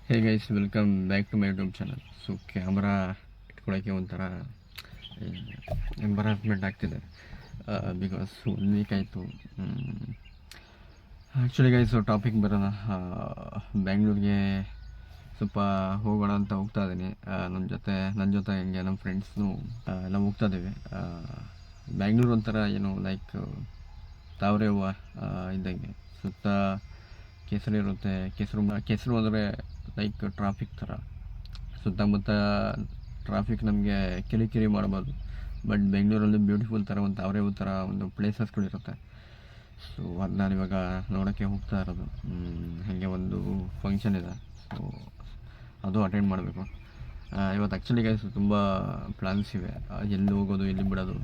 Hey guys, welcome back to my YouTube channel. So camera ಇಟ್ಕೊಳ್ಳೋಕ್ಕೆ ಒಂಥರ embarrassment ಆಗ್ತಿದೆ because 1 week ಆಯಿತು. Actually guys, topic ಬರೋಣ. ಬ್ಯಾಂಗ್ಳೂರಿಗೆ ಸ್ವಲ್ಪ ಹೋಗೋಣ ಅಂತ ಹೋಗ್ತಾ ಇದ್ದೀನಿ. ನನ್ನ ಜೊತೆ ಹಿಂಗೆ ನಮ್ಮ ಫ್ರೆಂಡ್ಸ್ನು ನಾವು ಹೋಗ್ತಾ ಇದ್ದೀವಿ. ಬ್ಯಾಂಗ್ಳೂರು ಒಂಥರ ಏನು ಲೈಕ್ ತಾವರೆ ಹೂವು ಇದ್ದಂಗೆ, ಸುತ್ತ ಕೆಸರು ಇರುತ್ತೆ. ಕೆಸರು ಅಂದರೆ ಲೈಕ್ ಟ್ರಾಫಿಕ್ ಥರ, ಸುತ್ತಮುತ್ತ ಟ್ರಾಫಿಕ್ ನಮಗೆ ಕಿರಿಕಿರಿ ಮಾಡ್ಬೋದು. ಬಟ್ ಬೆಂಗಳೂರಲ್ಲಿ ಬ್ಯೂಟಿಫುಲ್ ಥರ ಒಂದು ತಾವರೆ ಹೂ ಥರ ಒಂದು ಪ್ಲೇಸಸ್ಗಳಿರುತ್ತೆ. ಸೊ ಅದು ನಾನು ಇವಾಗ ನೋಡೋಕ್ಕೆ ಹೋಗ್ತಾ ಇರೋದು. ಹಾಗೆ ಒಂದು ಫಂಕ್ಷನ್ ಇದೆ, ಸೊ ಅದು ಅಟೆಂಡ್ ಮಾಡಬೇಕು ಇವತ್ತು. ಆ್ಯಕ್ಚುಲಿ ಗೈಸ್ ತುಂಬ ಪ್ಲ್ಯಾನ್ಸ್ ಇವೆ, ಎಲ್ಲಿ ಹೋಗೋದು ಎಲ್ಲಿ ಬಿಡೋದು.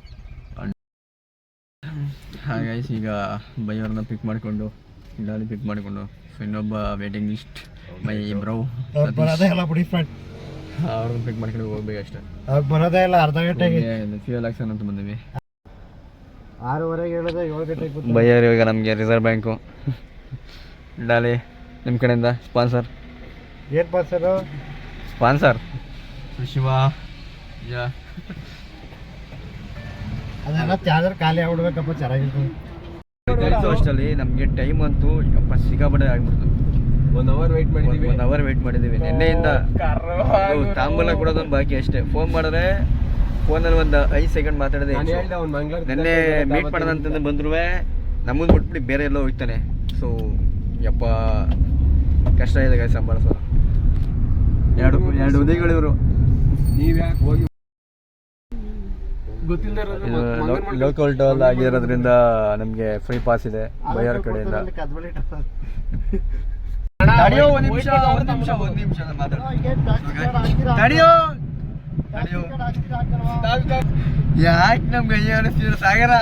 ಗೈಸ್, ಈಗ ಬೈಯವ್ರನ್ನ ಪಿಕ್ ಮಾಡಿಕೊಂಡು ಡಾಲಿ ಪಿಕ್ ಮಾಡಿಕೊಂಡು, ಸೊ ಇನ್ನೊಬ್ಬ ವೇಟಿಂಗ್ ಲಿಸ್ಟ್ ಮೈ ಬ್ರೌ ಅವ್ರನ್ನ ಪಿಕ್ ಮಾಡ್ಕೊಂಡು ಹೋಗ್ಬೇಕು ಅಷ್ಟೇ. ಬರೋದೇ ಇಲ್ಲ, ಅರ್ಧ ಗಂಟೆಗೆ ಫ್ಯೂಯಲ್ ಹಾಕ್ಸೋಣ ಅಂತ ಬಂದಿವಿ. 6:30 ಹೇಳಿದ್ರೆ 7 ಗಂಟೆಗೆ ಬೈಯರ್ ಇವಾಗ ನಮಗೆ ರಿಸರ್ವ್ ಬ್ಯಾಂಕು ಡಾಲಿ ನಿಮ್ಮ ಕಡೆಯಿಂದ ಸ್ಪಾನ್ಸರ್. ಏನು ಪಾಸರು ಸ್ಪಾನ್ಸರ್ ಶಿವ. ಅದೆಲ್ಲ ಚಾರ್ಜರ್ ಖಾಲಿ ಆಗ್ಬಿಡ್ಬೇಕಪ್ಪ, ಚೆನ್ನಾಗಿರ್ತದೆ. ಅಷ್ಟರಲ್ಲಿ ನಮಗೆ ಟೈಮ್ ಅಂತೂ ಯಪ್ಪ ಸಿಕ್ಕಾಪಟ್ಟೆ ಆಗ್ಬಿಡ್ತು. 1 ಅವರ್ ವೆಯ್ಟ್ ಮಾಡಿದ್ದೀವಿ. 1 ಅವರ್ ವೆಯ್ಟ್ ಮಾಡಿದ್ದೀವಿ. ನಿನ್ನೆಯಿಂದ ತಾಂಬೂಲ ಕೊಡೋದೊಂದು ಬಾಕಿ ಅಷ್ಟೇ. ಫೋನ್ ಮಾಡಿದ್ರೆ ಫೋನಲ್ಲಿ ಒಂದು 5 ಸೆಕೆಂಡ್ ಮಾತಾಡೋದೇ. ನೆನ್ನೆ ಮೀಟ್ ಮಾಡೋಣ ಅಂತಂದ್ರೆ ಬಂದ್ರು ನಮ್ಮನ್ನು ಬಿಟ್ಬಿಟ್ಟು ಬೇರೆ ಎಲ್ಲೋ ಹೋಗ್ತಾನೆ. ಸೊ ಯಪ್ಪ ಕಷ್ಟ ಇದೆ ಗಾಯ ಸಂಭಾಳಿಸೋದು. ಎರಡು ಉದಯಗಳಿವರು. ನೀವು ಯಾಕೆ ಹೋಗಿ ಲೋಕಲ್ ಟೋಲ್ ಆಗಿರೋದ್ರಿಂದ ನಮಗೆ ಫ್ರೀ ಪಾಸ್ ಇದೆ ಬೈಯರ್ ಕಡೆಯಿಂದ. ಯಾಕೆ ನಮ್ಗೆ ಅಯ್ಯೋ ಅನಿಸ್ತಿದ್ರು ಸಾಗರ,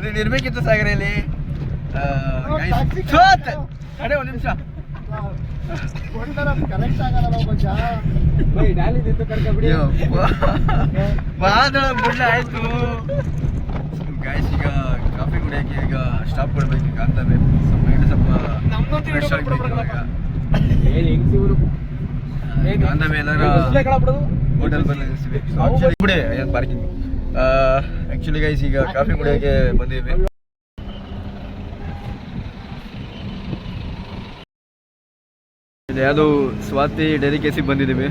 ನೀನು ಇರ್ಬೇಕಿತ್ತು ಸಾಗರ ಇಲ್ಲಿ. ತಡೆ ಒಂದು ನಿಮಿಷ, ಮಾತಾಡ ಆಯ್ತು. ಗಾಯ್ಸ್, ಈಗ ಕಾಫಿ ಕುಡಿಯೋಕ್ಕೆ ಈಗ ಸ್ಟಾಪ್ ಕೊಡ್ಬೇಕು. ಈಗ ಅಂತ ಸ್ವಲ್ಪ ಫ್ರೆಶ್ ಆಗಬೇಕು. ಅಂದ ಮೇಲೆ ಹೋಟೆಲ್ ಬಂದಿದ್ದೀವಿ. ಪಾರ್ಕಿಂಗ್. ಆ್ಯಕ್ಚುಲಿ ಗೈಸ್, ಈಗ ಕಾಫಿ ಕುಡಿಯೋಕ್ಕೆ ಬಂದಿದ್ದೀವಿ. ಇದು ಯಾವುದು ಸ್ವಾತಿ ಡೆಲಿಕೇಸಿಗೆ ಬಂದಿದ್ದೀವಿ.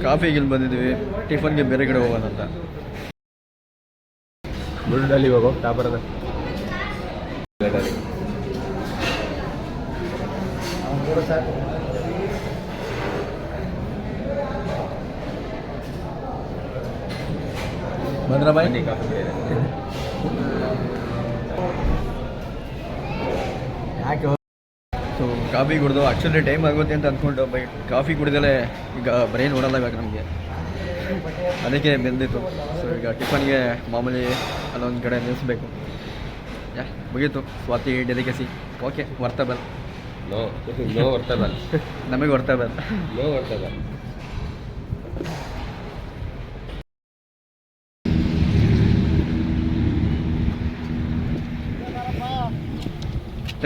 ಕಾಫಿಗೆ ಇಲ್ಲಿ ಬಂದಿದ್ದೀವಿ. ಟಿಫನ್ಗೆ ಬೇರೆ ಕಡೆ ಹೋಗೋಣ ಅಂತ. ಬುಲ್ಡಲ್ಲಿ ಹೋಗೋ ಟಾಪರದ ಬಂದ್ರ ಬಾಯ್. ಸೊ ಕಾಫಿ ಕುಡ್ದು ಆ್ಯಕ್ಚುಲಿ ಟೈಮ್ ಆಗುತ್ತೆ ಅಂತ ಅಂದ್ಕೊಂಡು, ಬಟ್ ಕಾಫಿ ಕುಡಿದಲೇ ಈಗ ಬ್ರೈನ್ ಓಡಲ್ಲ ಇವಾಗ ನಮಗೆ, ಅದಕ್ಕೆ ಬೆಂದಿತ್ತು. ಸೊ ಈಗ ಟಿಫನ್ಗೆ ಮಾಮೂಲಿ ಅಲ್ಲೊಂದು ಕಡೆ ನಿಲ್ಲಿಸ್ಬೇಕು. ಮುಗೀತು ಸ್ವಾತಿ ಡೆಲಿಕಸಿ. ಓಕೆ, ವರ್ತಬಲ್. ನೋ ವರ್ತಬಲ್. ನಮಗೆ ವರ್ತಬಲ್. ನೋ ವರ್ತಬಲ್.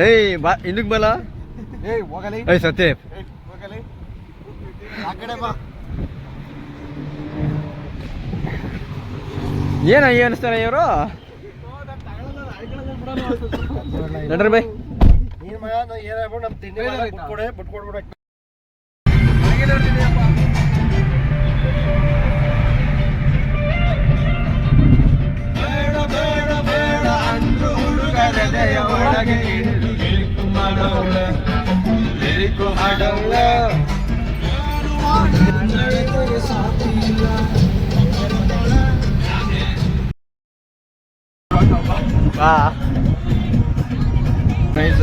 ಏಯ್ ಬಾ, ಇನ್ನಕ್ಕೆ ಬಲ. ಏಯ್ ಸತ್ಯ, ಏನ ಅನಿಸ್ತಾರೆ ಇವರು? ನಡ್ರಿ ಬೈ.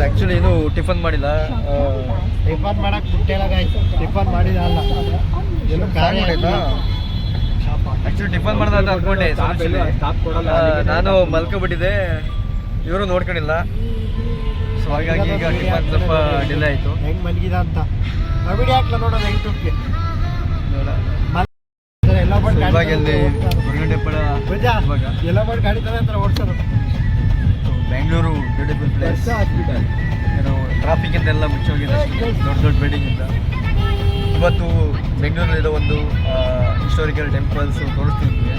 ಆ್ಯಕ್ಚುಲಿ ಏನು ಟಿಫನ್ ಮಾಡಿಲ್ಲ. ಟಿಫನ್ ಮಾಡಕ್ ಬಿಟ್ಟಿಲ್ಲ ಗಾಯ್ಸ್. ಟಿಫನ್ ಮಾಡಿದ ಅಲ್ಲ, ಏನು ಕಾರ್ಯ ಇಲ್ಲ. ಆ್ಯಕ್ಚುಲಿ ಟಿಫನ್ ಮಾಡೋದು ಅಂತ ಅಂದ್ಕೊಂಡೆ. ನಾನು ಮಲ್ಕೊಬಿಟ್ಟಿದ್ದೆ, ಇವರು ನೋಡ್ಕೊಂಡಿಲ್ಲ. ಸೊ ಹಾಗಾಗಿ ಈಗ ಟಿಫನ್ ಸ್ವಲ್ಪ ಡಿಲೇ ಆಯಿತು. ಹೆಂಗೆ ಮಲಗಿದ ಅಂತ ವಿಡಿಯೋ ಹಾಕ್ಲ ನೋಡೋಣ ಯೂಟ್ಯೂಬ್ಗೆ. ಎಲ್ಲ ಇವಾಗ ಎಲ್ಲಿ ಹೊರಗಡೆ ಪಡ ಎಲ್ಲ ಮಾಡಿ ಗಾಡಿ ತರ ಓಡಿಸೋದು. Bangalore Bengaluru beautiful place. Hospital ಏನು ಟ್ರಾಫಿಕ್ ಅಂತೆಲ್ಲ ಮುಚ್ಚೋಗಿದೆ ದೊಡ್ಡ ದೊಡ್ಡ ಬಿಲ್ಡಿಂಗಿಂದ. ಇವತ್ತು ಬೆಂಗಳೂರಲ್ಲಿರೋ ಒಂದು ಹಿಸ್ಟಾರಿಕಲ್ ಟೆಂಪಲ್ಸ್ ತೋರಿಸ್ತೀನಿ ನಿಮಗೆ.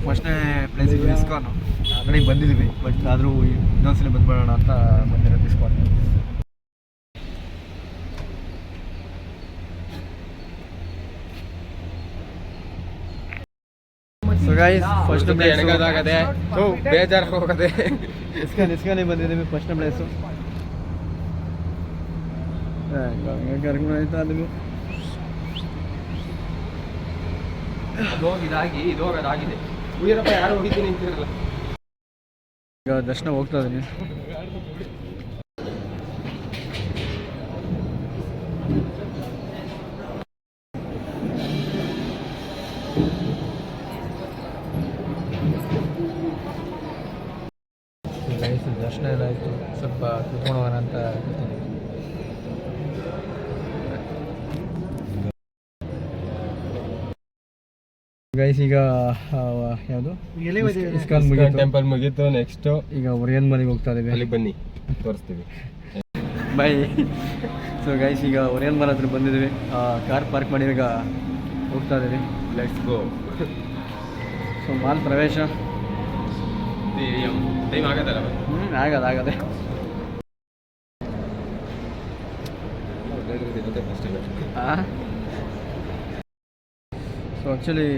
ಫಸ್ಟ್ನೇ ಪ್ಲೇಸಿಗೆ ಇಸ್ಕಾನು ಆಲ್ರೆಡಿ ಬಂದಿದ್ದೀವಿ, ಬಟ್ ಆದರೂ ಇನ್ನೊಂದ್ಸಲ ಬಂದ್ಬಿಡೋಣ ಅಂತ ಬಂದಿರೋದು ಇಸ್ಕಾನ್. ಸೊ ಗೈಸ್ ಫಸ್ಟ್ ಎಣಗದಾಗದೆ ಬೇಜಾರು ಹೋಗದೆ ಇಸ್ಕಾನಿಗೆ ಬಂದಿದ್ದೀವಿ. ಫಸ್ಟ್ನೇ ಪ್ಲೇಸು ಕರ್ಕೊಂಡು ಆಯ್ತಾ ನಿಮಗೆ. ಇದಾಗಿ ಇದು ಹೋಗೋದಾಗಿದೆ. ಉಯ್ಯರಪ್ಪ ಯಾರು ಹೋಗಿದ್ದೀನಿ ಅಂತಿರಲ್ಲ. ಈಗ ದರ್ಶನ ಹೋಗ್ತಾ ಇದ್ದೀನಿ. ದರ್ಶನ ಎಲ್ಲ ಆಯಿತು, ಸ್ವಲ್ಪ ಕುತ್ಕೊಂಡು ಹೋಗೋಣ ಅಂತ ಕೂತಿದ್ದೀನಿ. ಗೈಸ್ ಈಗ ಯಾವುದು ಇಸ್ಕಾನ್ ಮುಗೀತು, ಟೆಂಪಲ್ ಮುಗೀತು. ನೆಕ್ಸ್ಟ್ ಈಗ ಒರಿಯನ್ ಮನೆಗೆ ಹೋಗ್ತಾ ಇದ್ದೀವಿ. ಅಲ್ಲಿಗೆ ಬನ್ನಿ ತೋರಿಸ್ತೀವಿ. ಬೈ. ಸೊ ಗೈಸ್ ಈಗ ಒರಿಯನ್ ಮನೆ ಹತ್ರ ಬಂದಿದ್ದೀವಿ. ಕಾರ್ ಪಾರ್ಕ್ ಮಾಡಿ ಈಗ ಹೋಗ್ತಾ ಇದ್ದೀವಿ. Let's go. ಸೊ ಮಾಲ್ ಪ್ರವೇಶ ಟೈಮ್ ಆಗತ್ತಲ್ಲ. ಆಗದೆ. ಸೊ ಆ್ಯಕ್ಚುಲಿ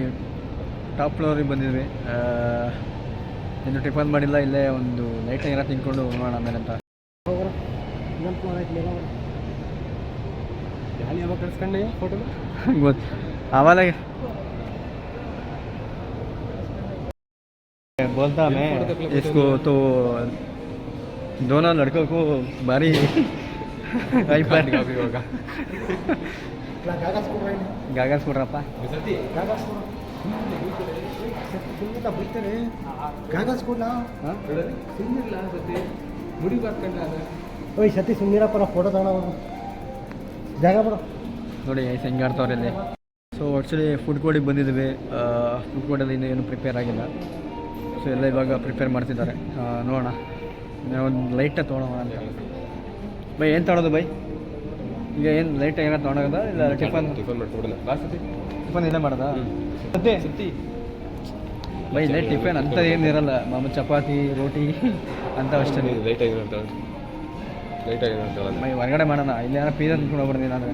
ಟಾಪ್ ಫ್ಲೋರಿಗೆ ಬಂದಿದ್ವಿ. ಇನ್ನು ಟಿಫನ್ ಮಾಡಿಲ್ಲ, ಇಲ್ಲೇ ಒಂದು ಲೈಟ್ ಏನಾರು ತಿನ್ಕೊಂಡು ಹೋಗೋಣ ಆಮೇಲೆ ಅಂತ. ಯಾವಾಗ ಕಳ್ಸ್ಕೊಂಡೆ ಫೋಟೋ ಗೊತ್ತು ಆವಾಗ बोलता मैं इसको तो दोनों लड़कों को बारी वहीं पर होगा. गागल्स ಕೊಡ್ರಪ್ಪ. ಓಯ್ ಸತಿ ಸುಮ್ಮನಿರಪ್ಪ, ಫೋಟೋ ತಗೊಳ್ಳೋ ಜಾಗ ಬರೋ ನೋಡಿ ಐಸ್ ಹೆಂಗೆ ಆಡ್ತವ್ರೆ ಇಲ್ಲಿ. ಸೊ ಆ್ಯಕ್ಚುಲಿ ಫುಡ್ ಕೋರ್ಟಿಗೆ ಬಂದಿದ್ದೀವಿ. ಫುಡ್ ಕೋರ್ಟಲ್ಲಿ ಇನ್ನೂ ಏನು ಪ್ರಿಪೇರ್ ಆಗಿಲ್ಲ. ಸೊ ಎಲ್ಲ ಇವಾಗ ಪ್ರಿಪೇರ್ ಮಾಡ್ತಿದ್ದಾರೆ. ನೋಡೋಣ, ಒಂದು ಲೈಟಾಗಿ ತೊಗೊಳೋಣ ಅಂತ. ಬೈ ಏನು ತೊಗೊಳೋದು ಬೈ? ಈಗ ಏನು ಲೈಟಾಗಿ ಏನಾರು ತೊಗೊಳೋದ ಇಲ್ಲ ಟಿಫನ್ ಇಲ್ಲ ಮಾಡೋದಾ? ಸುತ್ತಿ ಬೈ ಲೈಟ್ ಟಿಫನ್ ಅಂತ ಏನಿರಲ್ಲ, ಮಾಮೂಲು ಚಪಾತಿ ರೋಟಿ ಅಂತ ಅಷ್ಟೇ. ಬೈ ಹೊರಗಡೆ ಮಾಡೋಣ, ಇಲ್ಲಿ ಏನೋ ಪೀಝಾ ತಿನ್ಕೊಂಡು ಹೋಗ್ಬಿಡ್ತೀನಿ ನಾನು.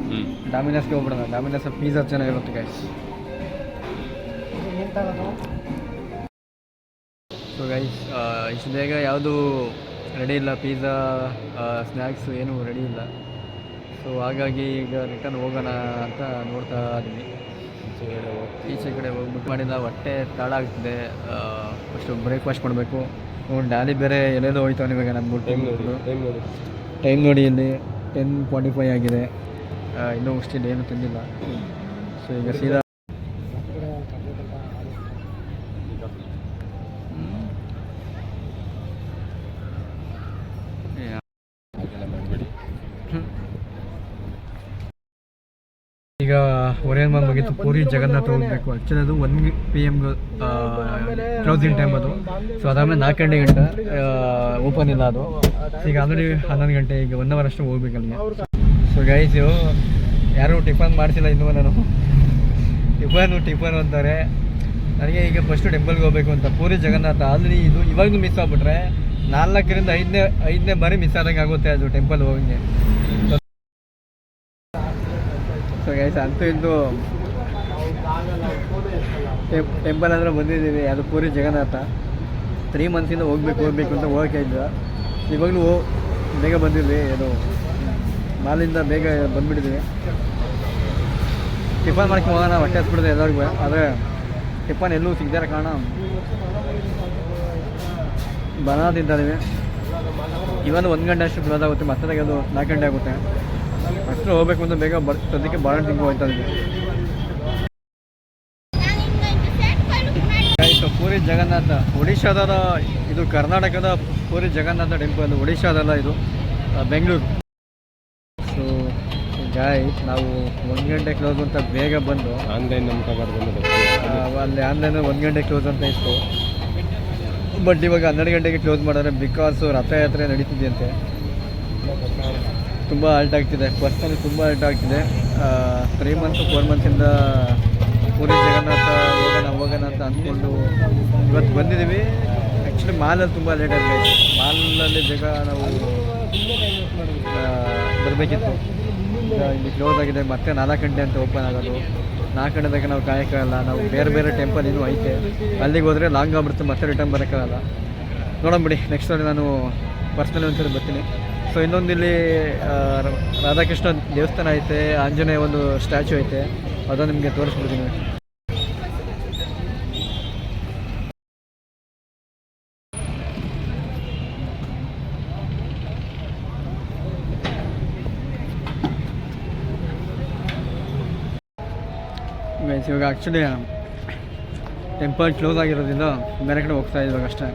ಡಾಮಿನೋಸ್ಗೆ ಹೋಗ್ಬಿಡೋಣ. ಡಾಮಿನೋಸ್ ಪೀಝಾ ಚೆನ್ನಾಗಿರುತ್ತೆ ಗೈಸ್. ಸೊ ಗೈಸ್ ಇಷ್ಟು ಬೇಗ ಯಾವುದು ರೆಡಿ ಇಲ್ಲ, ಪಿಜ್ಜಾ ಸ್ನ್ಯಾಕ್ಸ್ ಏನೂ ರೆಡಿ ಇಲ್ಲ. ಸೊ ಹಾಗಾಗಿ ಈಗ ರಿಟರ್ನ್ ಹೋಗೋಣ ಅಂತ ನೋಡ್ತಾ ಇದ್ದೀನಿ. ಈಚೆ ಕಡೆ ಹೋಗ್ಬಿಟ್ಟು ಮಾಡಿಲ್ಲ, ಹೊಟ್ಟೆ ತಾಳ ಆಗ್ತಿದೆ. ಫಸ್ಟು ಬ್ರೇಕ್ಫಾಸ್ಟ್ ಮಾಡಬೇಕು. ಡ್ಯಾಲಿ ಬೇರೆ ಎಲ್ಲೆಲ್ಲೋ ಹೋಯ್ತಾವೆ ಇವಾಗ. ನನ್ನ ಟೈಮ್ ನೋಡಿ, ಇಲ್ಲಿ 10:45 ಆಗಿದೆ. ಇನ್ನೂ ಸ್ಟಿಲ್ ಏನೂ ತಿಂದಿಲ್ಲ. ಸೊ ಈಗ ಸೀದಾ ಈಗ ಒರಿಯನ್ ಮಾಲ್ ಮುಗೀತು. ಪೂರಿ ಜಗನ್ನಾಥ ಹೋಗಬೇಕು. ಆ್ಯಕ್ಚುಲಿ ಅದು 1 PM ಕ್ಲೋಸಿಂಗ್ ಟೈಮ್ ಅದು. ಸೊ ಅದಾದಮೇಲೆ 4 ಗಂಟೆ ಓಪನ್ ಇಲ್ಲ ಅದು. ಈಗ ಆಲ್ರೆಡಿ 11 ಗಂಟೆ, ಈಗ 1 ಅವರ್ ಅಷ್ಟು ಹೋಗ್ಬೇಕು ಅಲ್ಲಿಗೆ. ಸೊ ಗೈಸು ಯಾರೂ ಟಿಫನ್ ಮಾಡಿಸಿಲ್ಲ ಇನ್ನೂ. ನಾನು ಟಿಫನ್ ಅಂತಾರೆ ನನಗೆ. ಈಗ ಫಸ್ಟು ಟೆಂಪಲ್ಗೆ ಹೋಗಬೇಕು ಅಂತ. ಪೂರಿ ಜಗನ್ನಾಥ ಆಲ್ರೆಡಿ ಇದು ಇವಾಗಲೂ ಮಿಸ್ ಆಗಿಬಿಟ್ರೆ 4ರಿಂದ 5ನೇ ಬಾರಿ ಮಿಸ್ ಆದಂಗೆ ಆಗುತ್ತೆ ಅದು ಟೆಂಪಲ್ ಹೋಗಂಗೆ. ಸೊ ಗೈಸ್ ಅಂತೂ ಇಂದು ಟೆಂಪಲ್ ಅಂದರೆ ಬಂದಿದ್ದೀವಿ. ಅದು ಪೂರಿ ಜಗನ್ನಾಥ. 3 ಮಂತ್ಸಿಂದ ಹೋಗ್ಬೇಕು ಅಂತ ಹೋಗೋಕೆ ಇದ್ದ. ಇವಾಗಲೂ ಬೇಗ ಬಂದಿದ್ವಿ. ಏನು ಮಾಲಿಂದ ಬೇಗ ಬಂದುಬಿಟ್ಟಿದ್ದೀವಿ. ಟಿಫನ್ ಮಾಡ್ಕೊಂಡು ಹೋಗೋಣ, ಹೊಟ್ಟೆ ಹಸ್ಬಿಡಿದೆ ಎಲ್ಲರಿಗೂ. ಆದರೆ ಟಿಫನ್ ಎಲ್ಲೂ ಸಿಗದಾರ ಕಾರಣ ಬನಾನ ತಿಂತಾಯಿದ್ದೀವಿ. ಇವನು 1 ಗಂಟೆ ಅಷ್ಟು ಕ್ಲೋಸ್ ಆಗುತ್ತೆ, ಮತ್ತೆ ಅದು 4 ಗಂಟೆ ಆಗುತ್ತೆ. ಅಷ್ಟು ಹೋಗ್ಬೇಕು ಅಂತ ಬೇಗ ಸದ್ಯಕ್ಕೆ ಬಾಳೆಹಣ್ಣು ತಿಂದು ಹೋಗ್ತಾ ಇದ್ವಿ. ಪೂರಿ ಪೂರಿ ಜಗನ್ನಾಥ ಒಡಿಶಾದ, ಇದು ಕರ್ನಾಟಕದ ಪೂರಿ ಜಗನ್ನಾಥ ಟೆಂಪಲ್, ಒಡಿಶಾದಲ್ಲ ಇದು, ಬೆಂಗಳೂರು. ಸೊ ಗಾಯ್ಸ್ ನಾವು 1 ಗಂಟೆ ಕ್ಲೋಸ್ ಅಂತ ಬೇಗ ಬಂದು ಆನ್ಲೈನ್ ನಮ್ಮ ಬಂದು ಅಲ್ಲಿ ಆನ್ಲೈನ್ 1 ಗಂಟೆ ಕ್ಲೋಸ್ ಅಂತ ಇತ್ತು. ಬಟ್ ಇವಾಗ 12 ಗಂಟೆಗೆ ಕ್ಲೋಸ್ ಮಾಡಿದ್ರೆ ಬಿಕಾಸ್ ರಥಯಾತ್ರೆ ನಡೀತಿದೆಯಂತೆ. ತುಂಬ ಹಾಲ್ಟ್ ಆಗ್ತಿದೆ, ಬಸ್ಸಲ್ಲಿ ತುಂಬ ಹಾಲ್ಟ್ ಆಗ್ತಿದೆ. 3 ಮಂತ್ಸ್ 4 ಮಂತ್ಸಿಂದ ಪೂರಿ ಜಗನ್ನಾಥ ಹೋಗೋಣ ಅಂತ ಅಂದ್ಕೊಂಡು ಇವತ್ತು ಬಂದಿದ್ದೀವಿ. ಆ್ಯಕ್ಚುಲಿ ಮಾಲಲ್ಲಿ ತುಂಬ ಲೇಟ್ ಆಗಿದೆ. ಮಾಲಲ್ಲಿ ಬೇಗ ನಾವು ಬರಬೇಕಿತ್ತು. ಇಲ್ಲಿ ಕ್ಲೋಸ್ ಆಗಿದೆ, ಮತ್ತೆ 4 ಗಂಟೆ ಅಂತ ಓಪನ್ ಆಗೋದು. 4 ಗಂಟೆದಾಗ ನಾವು ಕಾಯೋಕ್ಕಾಗಲ್ಲ. ನಾವು ಬೇರೆ ಬೇರೆ ಟೆಂಪಲ್ ಇನ್ನೂ ಐತೆ, ಅಲ್ಲಿಗೆ ಹೋದರೆ ಲಾಂಗ್ ಆಗ್ಬಿಡುತ್ತೆ, ಮತ್ತೆ ರಿಟರ್ನ್ ಬರೋಕ್ಕಾಗಲ್ಲ. ನೋಡೋಣ ಬಿಡಿ, ನೆಕ್ಸ್ಟ್ ಸರಿ ನಾನು ಪರ್ಸ್ನಲಿ ಒಂದ್ಸರಿ ಬರ್ತೀನಿ. ಸೊ ಇನ್ನೊಂದು ಇಲ್ಲಿ ರಾಧಾಕೃಷ್ಣ ದೇವಸ್ಥಾನ ಐತೆ, ಆಂಜನೇಯ ಒಂದು ಸ್ಟ್ಯಾಚು ಐತೆ, ಅದನ್ನು ನಿಮಗೆ ತೋರಿಸ್ಬಿಡ್ತೀನಿ. ಇವಾಗ ಆ್ಯಕ್ಚುಲಿ ಟೆಂಪಲ್ ಕ್ಲೋಸ್ ಆಗಿರೋದ್ರಿಂದ ಬೇರೆ ಕಡೆ ಹೋಗ್ತಾ ಇವಾಗ ಅಷ್ಟೇ.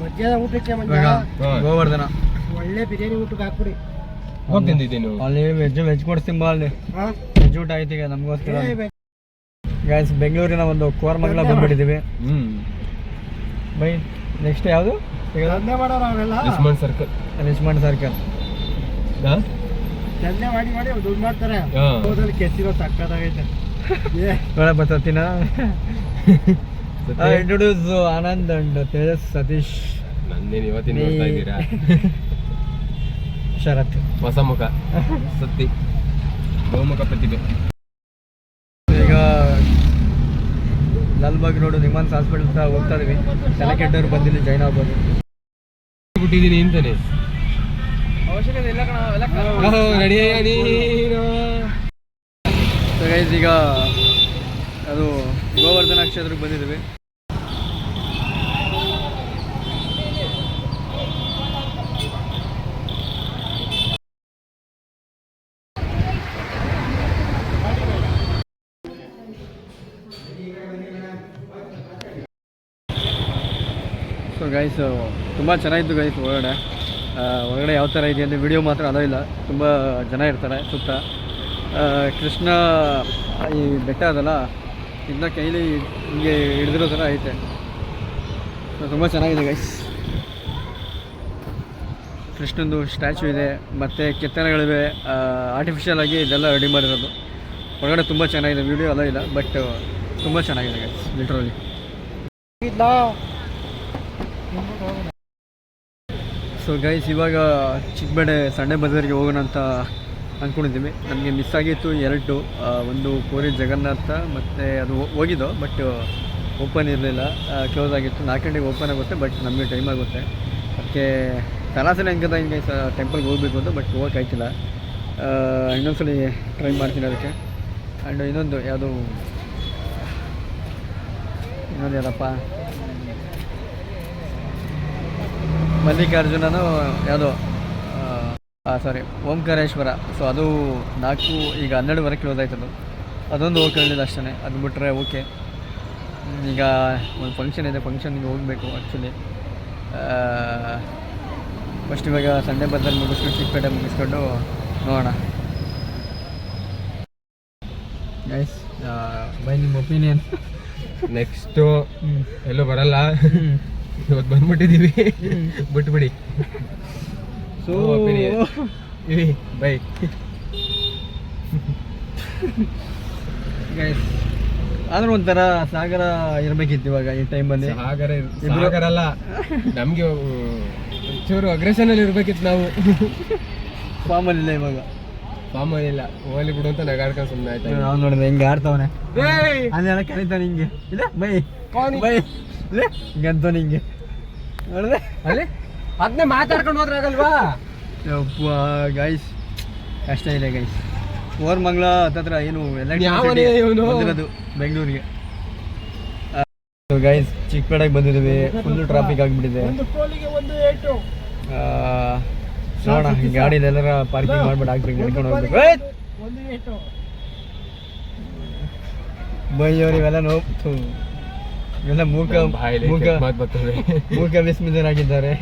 ಮಧ್ಯಾಹ್ನ ಊಟಕ್ಕೆ ಗೋವರ್ಧನ ಒಳ್ಳೆ ಬಿರಿಯಾನಿ ಊಟಕ್ಕೆ ಹಾಕ್ಬಿಡಿ. ಅಲ್ಲಿ ವೆಜ್ ಕೊಡ್ತೀನಿ ಬಾ. ಅಲ್ಲಿ ವೆಜ್ ಊಟ ಆಯ್ತು ಈಗ ನಮಗೋಸ್ಕರ. ಗೈಸ್ ಬೆಂಗಳೂರಿನ ಒಂದು ಕೋರಮಂಗಲ ಬಂದ್ಬಿಟ್ಟಿದ್ದೀವಿ. ಬೈ ನೆಕ್ಸ್ಟ್ ಯಾವುದು ದಂಧೆ ಮಾಡೋರು ಅವೆಲ್ಲ ರಿಚ್ಮಂಡ್ ಸರ್ಕಲ್. ದಂಧೆ ಮಾಡಿ ದುಡ್ಡು ಮಾಡ್ತಾರೆ. ಹೋದಲ್ಲಿ ಕೆತ್ತಿರೋ ಸಕ್ಕತ್ತಾಗೈತೆ. ಬತ್ತಿನ ಇಂಟ್ರೊಡ್ಯೂಸ್ ಆನಂದ್ ಅಂಡ್ ತೇಜಸ್ ಸತೀಶ್. ನಂದೇನು ಇವತ್ತಿನ ನೋಡ್ತಾ ಇದ್ದೀರಾ? ಶರತ್ ಹೊಸ ಮುಖ, ಸತ್ತಿ ಬಹುಮುಖ ಪ್ರತಿಭೆ. ಈಗ ಲಾಲ್ಬಾಗ್ ರೋಡ್ ನಿಮಾನ್ಸ್ ಹಾಸ್ಪಿಟಲ್ ಹತ್ರ ಹೋಗ್ತಾ ಇದೀವಿ. ತಲೆಕೆಟ್ಟವ್ರು ಬಂದಿಲ್ಲಿ ಜಾಯ್ನ್ ಆಗ್ಬೋದು. ಬಿಟ್ಟಿದ್ದೀನಿ ಅಂತಾನೆ ಅವಶ್ಯಕತೆ ಇಲ್ಲ ರೆಡಿ. ಈಗ ಅದು ಗೋವರ್ಧನ ಕ್ಷೇತ್ರಕ್ಕೆ ಬಂದಿದ್ದೀವಿ. ಸೊ ಗೈಸ್ ತುಂಬ ಚೆನ್ನಾಗಿತ್ತು ಗೈಸ್. ಹೊರಗಡೆ ಯಾವ ಥರ ಇದೆ ಅಂದರೆ ವಿಡಿಯೋ ಮಾತ್ರ ಅಲೋ ಇಲ್ಲ. ತುಂಬ ಜನ ಇರ್ತಾರೆ ಸುತ್ತ. ಕೃಷ್ಣ ಈ ಬೆಟ್ಟ ಅದಲ್ಲ, ಇದನ್ನ ಕೈಲಿ ಹಿಂಗೆ ಹಿಡಿದಿರೋ ಥರ ಐತೆ. ತುಂಬ ಚೆನ್ನಾಗಿದೆ ಗೈಸ್. ಕೃಷ್ಣಂದು ಸ್ಟ್ಯಾಚು ಇದೆ, ಮತ್ತು ಕೆತ್ತನೆಗಳಿವೆ. ಆರ್ಟಿಫಿಷಿಯಲ್ ಆಗಿ ಇದೆಲ್ಲ ರೆಡಿ ಮಾಡಿರೋದು. ಹೊರಗಡೆ ತುಂಬ ಚೆನ್ನಾಗಿದೆ. ವಿಡಿಯೋ ಅಲೋ ಇಲ್ಲ, ಬಟ್ ತುಂಬ ಚೆನ್ನಾಗಿದೆ ಗೈಸ್ ಲಿಟ್ರಲಿ. ಸೊ ಗೈಸ್ ಇವಾಗ ಚಿಕ್ಕಬೇಡೆ ಸಂಡೆ ಬಜಾರಿಗೆ ಹೋಗೋಣ ಅಂತ ಅಂದ್ಕೊಂಡಿದ್ದೀವಿ. ನಮಗೆ ಮಿಸ್ ಆಗಿತ್ತು 2, ಒಂದು ಪೂರಿ ಜಗನ್ನಾಥ, ಮತ್ತು ಅದು ಹೋಗಿದ್ದು ಬಟ್ ಓಪನ್ ಇರಲಿಲ್ಲ, ಕ್ಲೋಸ್ ಆಗಿತ್ತು. 4 ಗಂಟೆಗೆ ಓಪನ್ ಆಗುತ್ತೆ, ಬಟ್ ನಮಗೆ ಟೈಮ್ ಆಗುತ್ತೆ. ಅದಕ್ಕೆ ತಲಾಸೆಲ್ಲ ಹೆಂಗದ ಹಿಂಗೆ ಟೆಂಪಲ್ಗೆ ಹೋಗಬೇಕು ಅಂತ, ಬಟ್ ಹೋಗೋಕ್ಕಾಯ್ತಿಲ್ಲ. ಇನ್ನೊಂದ್ಸಲಿ ಟ್ರೈ ಮಾಡ್ತೀನಿ ಅದಕ್ಕೆ. ಆ್ಯಂಡ್ ಇನ್ನೊಂದು ಯಾವುದಪ್ಪ ಮಲ್ಲಿಕಾರ್ಜುನನು ಯಾವುದೋ ಸಾರಿ ಓಂಕಾರೇಶ್ವರ. ಸೊ ಅದು 4, ಈಗ 12ವರೆಗೆ ಕ್ಲೋಸ್ ಆಯ್ತದು. ಅದೊಂದು ಹೋಗ್ಕೊಳ್ಳಿಲ್ಲ ಅಷ್ಟೇ. ಅದು ಬಿಟ್ಟರೆ ಓಕೆ. ಈಗ ಒಂದು ಫಂಕ್ಷನ್ ಇದೆ, ಫಂಕ್ಷನ್ಗೆ ಹೋಗಬೇಕು ಆ್ಯಕ್ಚುಲಿ. ಫಸ್ಟ್ ಇವಾಗ ಸಂಡೆ ಬಜಾರ್ ಮುಗಿಸ್ಕೊಂಡು ಚಿಕ್ಕಪೇಟೆ ಮುಗಿಸ್ಕೊಂಡು ನೋಡೋಣ. ಗೈಸ್ ಬೈ ನಿಮ್ಮ ಒಪಿನಿಯನ್. ನೆಕ್ಸ್ಟು ಎಲ್ಲೂ ಬರಲ್ಲ, ಇವತ್ತು ಬಂದ್ಬಿಟ್ಟಿದ್ದೀವಿ, ಬಿಟ್ಬಿಡಿ. So bye guys. ಆದ್ರೂ ಒಂಥರ ಸಾಗರ ಇರಬೇಕಿತ್ತು ಇವಾಗ ಈ ಟೈಮಲ್ಲಿ. ಸಾಗರಲ್ಲ, ನಮಗೆ ಚೂರು ಅಗ್ರೆಷನಲ್ಲಿ ಇರಬೇಕಿತ್ತು. ನಾವು ಫಾರ್ಮಲ್ಲಿಲ್ಲ ಇವಾಗ. ಫಾರ್ಮಲ್ಲಿಲ್ಲ, ಹೋಗ್ಲಿ ಬಿಡು ಅಂತ ನಗಾಡ್ಕೊಂಡು ಸುಮ್ಮನೆ ಆಯ್ತು. ನಾವು ನೋಡಿದ್ರೆ ಹೆಂಗೆ ಆಡ್ತಾವನೆ, ಅದೆಲ್ಲ ಕಲಿತಾನೆ ಹಿಂಗೆ. ಇಲ್ಲ ಬೈ ಬೈ ಇಲ್ಲ ಹಿಂಗಂತಾನೆ ಹಿಂಗೆ ನೋಡಿದ್ರೆ ಅಲ್ಲೇ ಅದನ್ನೇ ಮಾತಾಡ್ಕೊಂಡು ಹೋದ್ರಾಗಲ್ವಾ. ಗೈಸ್ ಕಷ್ಟ ಇದೆ ಗೈಸ್. ಕೋರಮಂಗಲ ಹತ್ತತ್ರ ಏನು ಎಲ್ಲ ಬಂದಿರೋದು ಬೆಂಗಳೂರಿಗೆ. ಗೈಸ್ ಚಿಕ್ಕಪೇಟೆಗೆ ಬಂದಿದ್ದೀವಿ. ಫುಲ್ ಟ್ರಾಫಿಕ್ ಆಗಿಬಿಟ್ಟಿದೆ. ನೋಡೋಣ ಗಾಡಿಲೆಲ್ಲರ ಪಾರ್ಕಿಂಗ್ ಮಾಡ್ಬಿಟ್ಟು ಹಾಕ್ಬೇಕು, ನಡ್ಕೊಂಡು ಹೋಗ್ಬೇಕು. ಬೈಯೋರು ಇವೆಲ್ಲ ನೋವು ಇವೆಲ್ಲ ಮೂಕ ಬಾಯಲ್ಲಿ ಮೂಕ ಮಾತು ಬರ್ತದೆ. ಮೂಕ ವಿಸ್ಮಿತರಾಗಿದ್ದಾರೆ.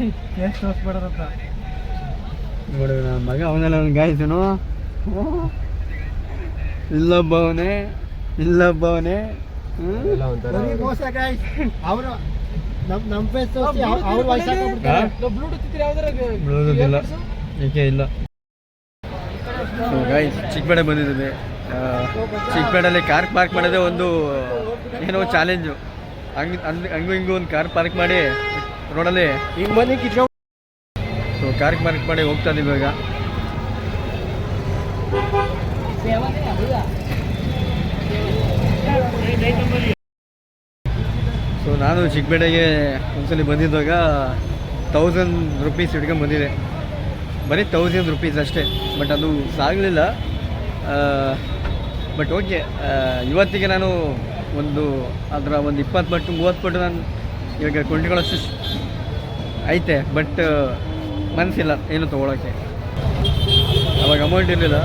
ನೋಡು ನನ್ನ ಮಗ ಅವನೆಲ್ಲ ಅವ್ನು ಗಾಯಿಸನು ಇಲ್ಲೊಬ್ಬವನೇ ಎಲ್ಲ ಒಂಥರ ಮೋಸ ಗಾಯ್ಸ್. ಅವರು ನಮ್ಮ ಫೇಸ್ ತೋರಿಸಿ ಅವ್ರ ವಾಯ್ಸ್ ಹಾಕೊಂಡ್ಬಿಡ್ತಾರೆ. ಬಿಡೋದಿಲ್ಲ ಏಕೆ ಇಲ್ಲ. ಸೊ ಗಾಯ್ಸ್ ಚಿಕ್ಕಪೇಟೆ ಬಂದಿದ್ದೀವಿ. ಚಿಕ್ಕಪೇಟೆಯಲ್ಲಿ ಕಾರ್ ಪಾರ್ಕ್ ಮಾಡೋದೇ ಒಂದು ಏನೋ ಚಾಲೆಂಜು. ಹಂಗೂ ಹಿಂಗೂ ಒಂದು ಕಾರ್ ಪಾರ್ಕ್ ಮಾಡಿ ರೋಡಲ್ಲಿ ಈಗ ಬನ್ನಿ ಕಿತ್ಕೊಂಡು ಸೊ ಕಾರ್ ಪಾರ್ಕ್ ಮಾಡಿ ಹೋಗ್ತಾ ಇದ್ದೀವಿ ಇವಾಗ. ಸೊ ನಾನು ಚಿಕ್ಕಪೇಟೆಗೆ ಒಂದ್ಸಲಿ ಬಂದಿದ್ದಾಗ 1000 ರೂಪೀಸ್ ಇಟ್ಕೊಂಡು ಬಂದಿದೆ. ಬರೀ 1000 ರೂಪೀಸ್ ಅಷ್ಟೇ. ಬಟ್ ಅದು ಸಾಗಲಿಲ್ಲ. ಬಟ್ ಓಕೆ, ಇವತ್ತಿಗೆ ನಾನು ಅದರ ಒಂದು 20 ಪಟ್ಟು 30 ಪಟ್ಟು ನಾನು ಇವಾಗ ಕೊಂಡ್ಕೊಳ್ಳೋಷ್ಟು ಐತೆ. ಬಟ್ ಮನಸ್ಸಿಲ್ಲ ಏನು ತೊಗೊಳಕ್ಕೆ. ಅವಾಗ ಅಮೌಂಟ್ ಇರಲಿಲ್ಲ,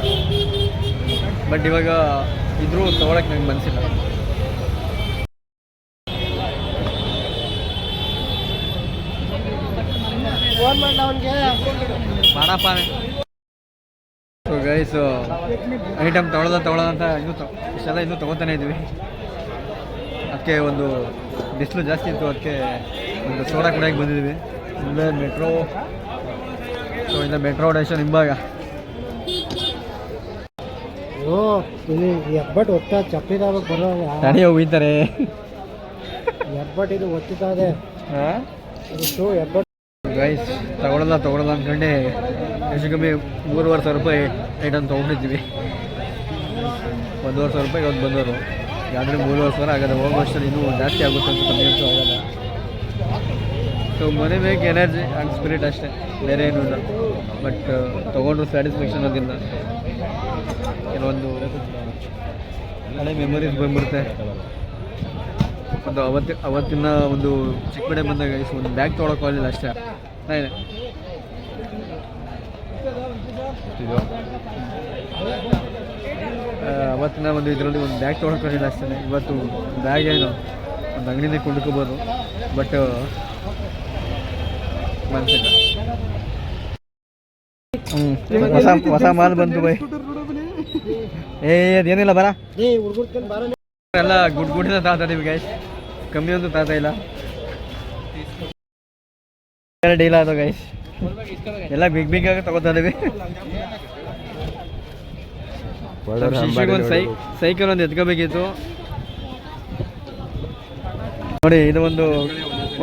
ಬಟ್ ಇವಾಗ ಇದ್ರೂ ತೊಗೊಳಕ್ಕೆ ನಂಗೆ ಮನಸ್ಸಿಲ್ಲ. ಫೋನ್ ಮಾಡಿ ಅವನಿಗೆ ಮಾಡಪ್ಪ. ಸೊ ಗೈಸು ಐಟಮ್ ತೊಗೊಳ್ಳೋದ ಅಂತ ಇಷ್ಟೆಲ್ಲ ಇನ್ನೂ ತೊಗೊತಾನೆ ಇದ್ವಿ. ಅದಕ್ಕೆ ಒಂದು ಬಿಸಿಲು ಜಾಸ್ತಿ ಇತ್ತು, ಅದಕ್ಕೆ ಒಂದು ಸೋಡಾ ಕುಡಿಯೋಕ್ಕೆ ಬಂದಿದ್ದೀವಿ. ಇಲ್ಲೇ ಮೆಟ್ರೋ. ಸೊ ಇಲ್ಲ ಮೆಟ್ರೋ ಸ್ಟೇಷನ್ ಹಿಂಭಾಗ. ಇಲ್ಲಿ ಹೆಬ್ಬಟ್ಟು ಒತ್ತ ಚಪ್ಪಿದಾಗ ಬರೋ ತಡಿ ಹೋಗ್ತಾರೆ. ಹೆಬ್ಬಟ್ಟು ಇದು ಒತ್ತಿತಾ ಇದೆ. ಇದು ಹೆಬ್ಬಟ್ಟು ಗೈಸ್ ತಗೊಳ್ಳಲ್ಲ ಅಂದ್ಕೊಂಡೆ ಹೆಚ್ಚು ಕಮ್ಮಿ 3,500 ರೂಪಾಯಿ ಐಟಮ್ ತೊಗೊಂಡಿದ್ದೀವಿ. 1,500 ರೂಪಾಯಿಗೆ ಒಂದು ಬಂದವರು. ಯಾಕಂದರೆ 3,500 ಆಗೋದು. ಹೋಗೋ ವರ್ಷದಲ್ಲಿ ಇನ್ನೂ ಜಾಸ್ತಿ ಆಗುತ್ತೆ ಅಂತ ಕಮ್ಮಿ ಅಂತೂ ಆಗೋಲ್ಲ. ಸೊ ಮನೆ ಬೇಕು ಎನರ್ಜಿ ಆ್ಯಂಡ್ ಸ್ಪಿರಿಟ್ ಅಷ್ಟೇ, ಬೇರೆ ಏನೂ ಇಲ್ಲ. ಬಟ್ ತೊಗೊಂಡ್ರು ಸ್ಯಾಟಿಸ್ಫ್ಯಾಕ್ಷನ್ ಅದಿಲ್ಲ. ಕೆಲವೊಂದು ಹಳೆ ಮೆಮೊರೀಸ್ ಬಂದ್ಬಿಡುತ್ತೆ. ಒಂದು ಅವತ್ತಿನ ಒಂದು ಚಿಕ್ಕಪೇಟೆ ಬಂದಾಗ ಒಂದು ಬ್ಯಾಗ್ ತೊಗೊಳಕ್ಕೆ ಹೋಗಲಿಲ್ಲ ಅಷ್ಟೇ. ಅವತ್ತಿನ ಒಂದು ಇದರಲ್ಲಿ ಒಂದು ಬ್ಯಾಗ್ ತೊಗೊಳಕ್ಕೆ ಹೋಗಲಿಲ್ಲ ಅಷ್ಟೇ. ಇವತ್ತು ಬ್ಯಾಗ್ ಏನು ಒಂದು ಅಂಗಡಿಯಿಂದ ಕೊಂಡ್ಕೋಬೋದು, ಬಟ್ ಮನಸ್ಸಿಲ್ಲ. ಹೊಸ ಮಾಲ್ ಬಂತು ಬೈ. ಅದೇನಿಲ್ಲ ಬರ ಹುಡುಗರ್ಕೊಂಡು ಬಾರ ಎಲ್ಲ ಗುಡ್ಡಿನ ತಾತ ಇದೀವಿ ಗೈಸ್. ಕಮ್ಮಿ ಒಂದು ತಾತ ಇಲ್ಲ. ಡೀಲ್ ಆದ ಗೈಸ್. ಎಲ್ಲ ಬಿಗ್ ಆಗಿ ತಗೋತಾ ಇದೀವಿ. ಒಂದು ಸೈಕಲ್ ಒಂದು ಎತ್ಕೋಬೇಕಿತ್ತು ನೋಡಿ. ಇದು ಒಂದು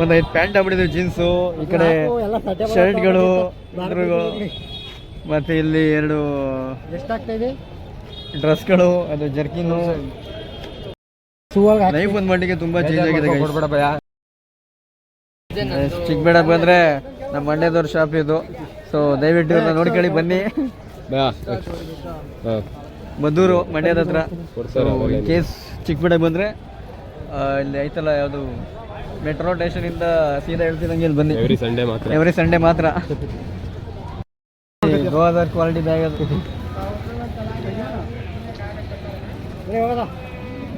5 ಪ್ಯಾಂಟ್ ಹಾಕ್ಬಿಟ್ಟಿದ್ವಿ, ಜೀನ್ಸು. ಈ ಕಡೆ ಶರ್ಟ್ಗಳು, ಮತ್ತೆ ಇಲ್ಲಿ 2 ಎಷ್ಟಾಗ್ತಾ ಇದೆ ಡ್ರೆಸ್ಗಳು, ಅದು ಜರ್ಕಿನ್ನು. ಲೈಫ್ ಒಂದು ಮಟ್ಟಿಗೆ ತುಂಬಾ ಚೇಂಜ್ ಆಗಿದೆ. ಚಿಕ್ಕಬೇಡ ಬಂದ್ರೆ ನಮ್ಮ ಮಂಡ್ಯದವ್ರ ಶಾಪ್ ಇದು. ಸೊ ದಯವಿಟ್ಟು ಇವ್ರನ್ನ ನೋಡ್ಕೊಳ್ಳಿ ಬನ್ನಿ. ಮದ್ದೂರು ಮಂಡ್ಯದ ಹತ್ರ. ಇನ್ ಕೇಸ್ ಚಿಕ್ಕಬೇಡ ಬಂದ್ರೆ ಇಲ್ಲಿ ಐತಲ್ಲ ಯಾವುದು ಮೆಟ್ರೋ ಸ್ಟೇಷನಿಂದ ಸೀದಾ ಹೇಳ್ತಿದ್ದಂಗೆ ಇಲ್ಲಿ ಬನ್ನಿ. ಎವ್ರಿ ಸಂಡೇ ಮಾತ್ರ. ಗೋವಾದರ್ ಕ್ವಾಲಿಟಿ ಬ್ಯಾಗ್ ಅದು.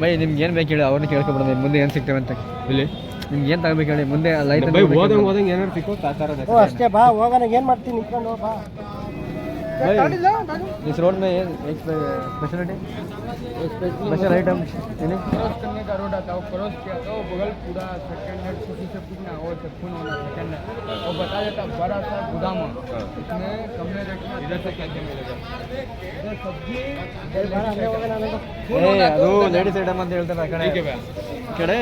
ಬೈ ನಿಮ್ಗೆ ಏನು ಬೇಕು ಹೇಳಿ, ಅವ್ರನ್ನ ಕೇಳ್ಕೊಬಿಡೋದು ಮುಂದೆ ಏನು ಸಿಗ್ತೇವೆ ಅಂತ. ಇಲ್ಲಿ ನಿಮ್ಗೆ ಏನು ತಗೋಬೇಕು ಹೇಳಿ, ಮುಂದೆ ಲೈಟ್ ಹೋದಂಗೆ ಏನಾರು ಸಿಕ್ಕೋ ಅಷ್ಟೇ. ಬಾ ಹೋಗೋಣ, ಏನು ಮಾಡ್ತೀನಿ ನಿಂತ್ಕೊಂಡು ಬಾ. इस रोड में एक स्पेशलिटी स्पेशल आइटम क्रॉस करने का रोड आता है, वो क्रॉस किया तो बगल पूरा सेकंड हैंड किसी से कुछ ना हो, सब खून होना सेकंड है। वो बता देता बड़ा सा गोदाम है, इसमें कम रेट में इधर से क्या क्या मिलेगा, इधर सब्जी ಅದು ಲೇಡೀಸ್ ಐಟಮ್ ಅಂತ ಹೇಳ್ತಾರೆ. ಆ ಕಡೆ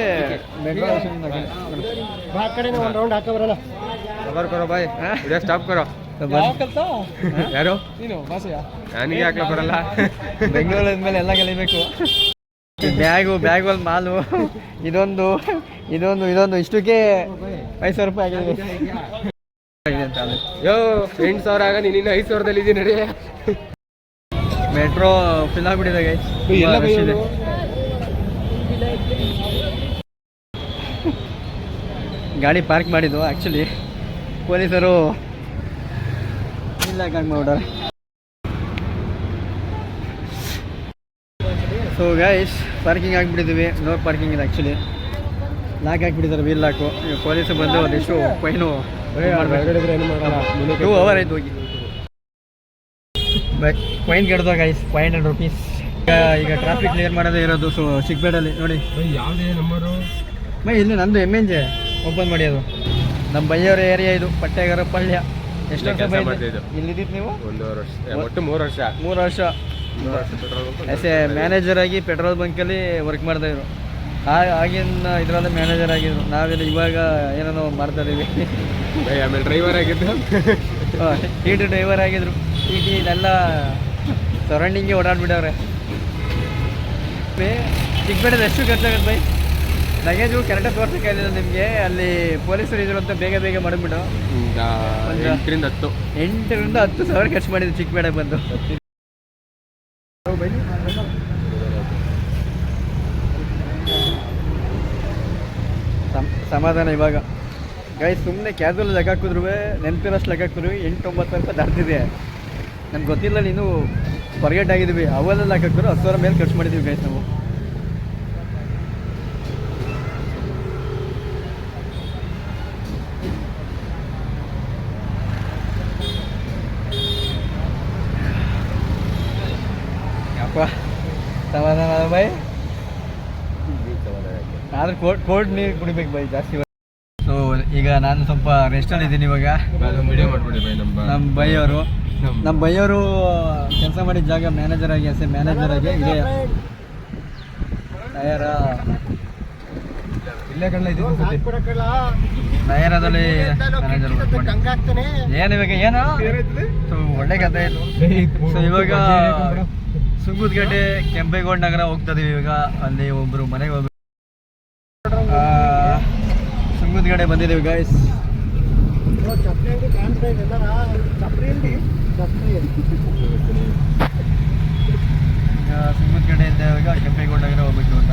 ಮೆಟ್ರೋ ಬಾ ಕಡೆ ಒಂದು ರೌಂಡ್ ಹಾಕೋ ಬರಲ್ಲ. ಕವರ್ ಕರೋ ಬಾಯ್, ಇದೇ ಸ್ಟಾಪ್ ಕರೋ. ಯಾರು ನನಗೆ ಹಾಕ್ಲ ಬರಲ್ಲ. ಬೆಂಗಳೂರು ಅಂದಮೇಲೆ ಎಲ್ಲ ಕಲಿಬೇಕು. ಬ್ಯಾಗು ಅಲ್ಲಿ ಮಾಲು ಇದೊಂದು ಇಷ್ಟಕ್ಕೆ 5,000 ರೂಪಾಯಿ ಆಗಿದೆ ಅಂತ. ಯೋ 8,000 ಆಗ ನೀನು 5,000ದಲ್ಲಿ ಇದೀನಿ ನಡಿ. ಮೆಟ್ರೋ ಫಿಲ್ ಆಗ್ಬಿಟ್ಟಿದೆ ಗೈಸ್. ಗಾಡಿ ಪಾರ್ಕ್ ಮಾಡಿದ್ದು ಆ್ಯಕ್ಚುಲಿ ಪೊಲೀಸರು ಇಲ್ಲ ಹಂಗೆ ಮಾಡ್ಬಿಟ್ಟಾರೆ. ಸೊ ಗೈಸ್ ಪಾರ್ಕಿಂಗ್ ಆಗಿಬಿಟ್ಟಿದ್ದೀವಿ. ನೋ ಪಾರ್ಕಿಂಗ್ ಇದೆ ಆ್ಯಕ್ಚುಲಿ, ಲಾಕ್ ಹಾಕಿಬಿಟ್ಟಿದ್ದಾರೆ, ವೀಲ್ ಲಾಕು. ಈಗ ಪೊಲೀಸು ಬಂದು ಅದೆಷ್ಟು ಫೈನು 2 ಅವರ್ ಆಯ್ತು ಹೋಗಿ. ಫೈನ್ ಕೆಡ್ದು ಗೈಸ್, 500 rupees. ಈಗ ಟ್ರಾಫಿಕ್ ಕ್ಲಿಯರ್ ಮಾಡೋದೇ ಇರೋದು. ಸೊ ಚಿಕ್ಕಪೇಟಲ್ಲಿ ನೋಡಿ ಯಾವುದೇ ನಂಬರು ಬೈ, ಇಲ್ಲಿ ನಂದು MNJ ಓಪನ್ ಮಾಡಿ. ಅದು ನಮ್ಮ ಬೈಯವ್ರ ಏರಿಯಾ ಇದು, ಪಟ್ಟೆಗಾರ ಪಳ್ಯ. ಎಷ್ಟು ವರ್ಷ ಬೈ ಇಲ್ಲಿದ್ದು ನೀವು? 1 ವರ್ಷ, ಒಟ್ಟು 3 ವರ್ಷ. 3 ವರ್ಷ ಆಸ್ ಎ ಮ್ಯಾನೇಜರ್ ಆಗಿ ಪೆಟ್ರೋಲ್ ಬಂಕಲ್ಲಿ ವರ್ಕ್ ಮಾಡ್ತಾಯಿದ್ರು. ಆಗಿನ ಇದರಲ್ಲಿ ಮ್ಯಾನೇಜರ್ ಆಗಿದ್ರು. ನಾವೆಲ್ಲ ಇವಾಗ ಏನೇನೋ ಮಾಡ್ತಾ ಇದ್ದೀವಿ. ಆಮೇಲೆ ಡ್ರೈವರ್ ಆಗಿದ್ದು, TT ಡ್ರೈವರ್ ಆಗಿದ್ರು. TT ಇದೆಲ್ಲ ಸರೌಂಡಿಂಗ್ಗೆ ಓಡಾಡ್ಬಿಟ್ಟವ್ರೆ. ಚಿಕ್ಕಪೇಟೆದು ಎಷ್ಟು ಖರ್ಚಾಗುತ್ತೆ ಬೈ? ಲಗೇಜು ಕರೆಕ್ಟಾಗಿ ತೋರ್ಸೋಕ್ಕಾಗಲಿಲ್ಲ ನಿಮಗೆ. ಅಲ್ಲಿ ಪೊಲೀಸರು ಇದ್ರು ಅಂತ ಬೇಗ ಬೇಗ ಮಾಡಿಬಿಟ್ಟು 8ರಿಂದ 10 ಸಾವಿರ ಖರ್ಚು ಮಾಡಿದ್ರು ಚಿಕ್ಕಪೇಟೆಗೆ ಬಂದು. ಸಮಾಧಾನ ಇವಾಗ ಗೈಸ್. ಸುಮ್ಮನೆ ಕ್ಯಾಸುವಲ್ ಲೆಕ್ಕ ಹಾಕಿದ್ರು, ನೆನಪಿರೋಷ್ಟು ಲೆಕ್ಕ ಹಾಕಿದ್ರು 8-9 ಸಾವಿರ ರೂಪಾಯಿ ದಾಟ್ತಿದೆ. ನಮ್ಗೆ ಗೊತ್ತಿಲ್ಲ, ನೀನು ಫರ್ಗೆಟ್ ಆಗಿದ್ದೀವಿ. ಅವೆಲ್ಲ ಲೆಕ್ಕ ಹಾಕಿದ್ರು 10 ಸಾವಿರ ಮೇಲೆ ಖರ್ಚು ಮಾಡಿದ್ದೀವಿ ಗೈಸ್ ನಾವು. ಯಪ್ಪ ಸಮಾಧಾನ ಬೈ. ಆದ್ರೆ ಕೋಲ್ಡ್ ನೀರು ಕುಡಿಬೇಕು ಬೈ ಜಾಸ್ತಿ. ಸೊ ಈಗ ನಾನು ಸ್ವಲ್ಪ ರೆಸ್ಟಲ್ಲಿ ಇದ್ದೀನಿ ಇವಾಗ. ವಿಡಿಯೋ ಮಾಡ್ಬಿಡಿ ಬೈ. ನಮ್ಮ ಬೈಯವರು ಕೆಲಸ ಮಾಡಿದ ಜಾಗ ಮ್ಯಾನೇಜರ್ ಆಗಿ, ಎಸ್ ಎ ಮ್ಯಾನೇಜರ್ ಆಗಿ ಇದೆ. ಇಲ್ಲೇ ಕಳ್ಳ ಇದೆ ನಯರದಲ್ಲಿ ಮ್ಯಾನೇಜರ್ ಏನು ಇವಾಗ ಏನೋ. ಸೊ ಒಳ್ಳೆ ಕಥೆ ಇತ್ತು. ಸೊ ಇವಾಗ ಸುಂಗುದ್ಗಟ್ಟೆ ಕೆಂಪೇಗೌಡ ನಗರ ಹೋಗ್ತಾ ಇದೀವಿ ಇವಾಗ. ಅಲ್ಲಿ ಒಬ್ಬರು ಮನೆಗೆ ಹೋಗ್ಬೇಕು. ಸುಂಗುದ್ಗಡೆ ಬಂದಿದ್ದೀವಿ ಗೈಸ್. ಸುಂಗುದ್ಗಡೆಯಿಂದ ಇವಾಗ ಕೆಂಪೇಗೌಡ ನಗರ ಹೋಗ್ಬೇಕು ಅಂತ.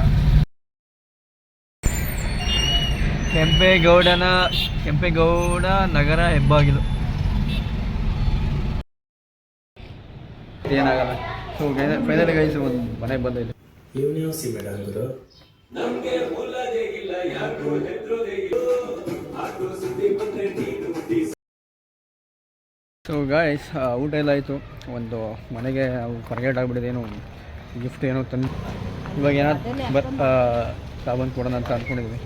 ಕೆಂಪೇಗೌಡ ನಗರ ಹೆಬ್ಬಾಗಿಲು ಏನಾಗಲ್ಲ. ಸೊ ಫೈನಲ್ ಗೈಸ್ ಒಂದು ಮನೆಗೆ ಬಂದ ಇಲ್ಲಿ. ಸೊ ಗಾಯ್ಸ್ ಊಟ ಎಲ್ಲ ಆಯಿತು. ಒಂದು ಮನೆಗೆ ಫರ್ಗೆಟ್ ಆಗಿಬಿಟ್ಟಿದೆ, ಏನು ಗಿಫ್ಟ್ ಏನೋ ತಂದು ಇವಾಗ ಏನಾದ್ರು ಸಾಬೂನು ಕೊಡೋಣ ಅಂತ ಅಂದ್ಕೊಂಡಿದ್ವಿ.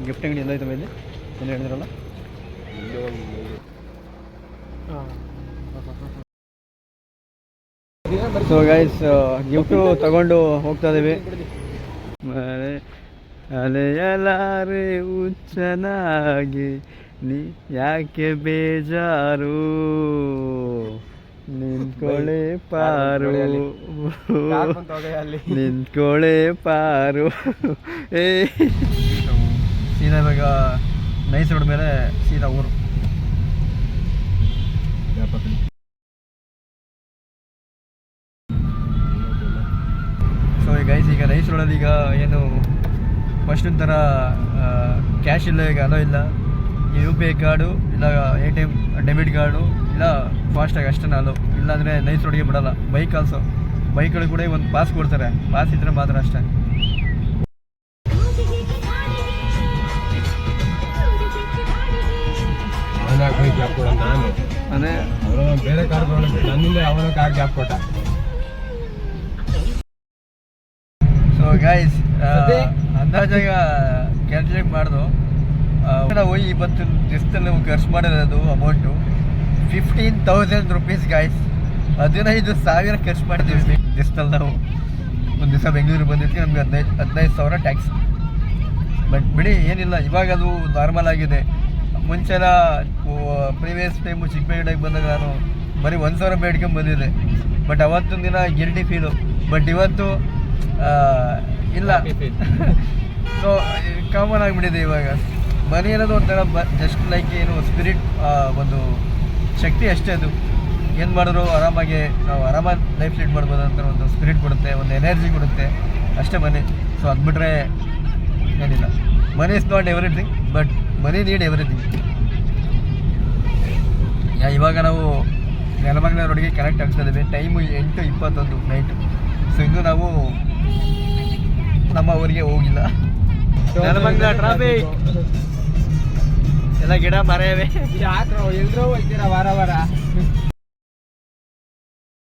ಗಿಫ್ಟ್ ಅಂಗಡಿ ಎಲ್ಲ ಆಯ್ತು ಇಲ್ಲಿ ಏನು ಹೇಳಿದ್ರಲ್ಲ. ಸೊ ಗೈಸ್ ಗಿಫ್ಟು ತಗೊಂಡು ಹೋಗ್ತಾ ಇದ್ದೀವಿ. ಅಲೆಯಲಾರೆ ಹುಚ್ಚನಾಗಿ ನೀ ಯಾಕೆ ಬೇಜಾರು, ನಿಂತ್ಕೊಳ್ಳೆ ಪಾರು, ನಿಂತ್ಕೊಳ್ಳೆ ಪಾರು. ಸೀದಾ ಇವಾಗ ನೈಸ್ ರೋಡ್ ಮೇಲೆ ಸೀದಾ ಊರು. ಸೊ ಗೈಸ್ ಈಗ ನೈಸ್ ರೋಡಲ್ಲಿ ಈಗ ಏನು ಫಸ್ಟ್ ಒಂಥರ ಕ್ಯಾಶ್ ಇಲ್ಲ, ಈಗ ಅಲೋ ಇಲ್ಲ. UPI ಕಾರ್ಡು ಇಲ್ಲ ATM ಡೆಬಿಟ್ ಕಾರ್ಡು ಇಲ್ಲ ಫಾಸ್ಟಾಗಿ ಅಷ್ಟೇ ಅಲೋ. ಇಲ್ಲಾಂದರೆ ನೈಸ್ ರೋಡಿಗೆ ಬಿಡೋಲ್ಲ. ಬೈಕ್ ಆಲ್ಸೋ, ಬೈಕ್ಗಳು ಕೂಡ ಒಂದು ಪಾಸ್ ಕೊಡ್ತಾರೆ. ಪಾಸ್ ಇದ್ದರೆ ಮಾತ್ರ ಅಷ್ಟೇ. ನಾನು ಅದೇ ಬೇರೆ ಕಾರ್ ನನ್ನಿಂದ ಅವನ ಕಾರ್ ಗ್ಯಾಪ್ ಕೊಟ್ಟ. ಸೊ ಗೈಸ್ ಅಂದಾಜಾಗ ಕ್ಯಾಲ್ಕುಲೇಟ್ ಮಾಡ್ದು ನಾವು ಇವತ್ತು ದಿವಸದಲ್ಲಿ ಖರ್ಚು ಮಾಡಿರೋದು ಅಮೌಂಟು 15,000 rupees ಗೈಸ್. 15,000 ಖರ್ಚು ಮಾಡಿದ್ದೀವಿ ದಿವಸದಲ್ಲಿ. ನಾವು ಒಂದು ದಿವಸ ಬೆಂಗಳೂರಿಗೆ ಬಂದಿದ್ವಿ, ನಮಗೆ 15,000 ಟ್ಯಾಕ್ಸ್. ಬಟ್ ಬಿಡಿ ಏನಿಲ್ಲ, ಇವಾಗ ಅದು ನಾರ್ಮಲ್ ಆಗಿದೆ. ಮುಂಚೆಲ್ಲ ಪ್ರೀವಿಯಸ್ ಟೈಮು ಚಿಕ್ಕಪೇಟೆಗೆ ಬಂದಾಗ ನಾನು ಬರೀ 1,000 ಬೇಡ್ಕೊಂಡು ಬಂದಿದ್ದೆ. ಬಟ್ ಅವತ್ತೊಂದು ದಿನ ಗಿಲ್ಟಿ ಫೀಲು. ಬಟ್ ಇವತ್ತು ಇಲ್ಲ. ಸೊ ಕಾಮನ್ ಆಗಿಬಿಟ್ಟಿದೆ ಇವಾಗ. ಮನಿ ಅನ್ನೋದು ಒಂಥರ ಜಸ್ಟ್ ಲೈಕ್ ಏನು ಸ್ಪಿರಿಟ್, ಒಂದು ಶಕ್ತಿ ಅಷ್ಟೇ. ಅದು ಏನು ಮಾಡಿದ್ರು ಆರಾಮಾಗಿ ನಾವು ಆರಾಮಾಗಿ ಲೈಫ್ ಲೀಡ್ ಮಾಡ್ಬೋದು ಅಂತ ಒಂದು ಸ್ಪಿರಿಟ್ ಕೊಡುತ್ತೆ, ಒಂದು ಎನರ್ಜಿ ಕೊಡುತ್ತೆ ಅಷ್ಟೇ ಮನಿ. ಸೊ ಅದು ಬಿಟ್ಟರೆ ಏನಿಲ್ಲ. Money is not everything, but money need everything. ಇವಾಗ ನಾವು ನೆಲಮಂಗಲ ರೋಡಿಗೆ ಕನೆಕ್ಟ್ ಆಗ್ತಾ ಇದ್ದೀವಿ. Time 8:21 night. ಸೊ ಇನ್ನೂ ನಾವು ನಮ್ಮ ಊರಿಗೆ ಹೋಗಿಲ್ಲ. ನೆಲಮಂಗಲ ಟ್ರಾಫಿಕ್ ಎಲ್ಲ ಗಿಡ ಮರ ಇವೆ. ಯಾಕ್ರೋ ಎಲ್ರೋ ಹೋಗ್ತೀರಾ ವಾರ ವಾರ?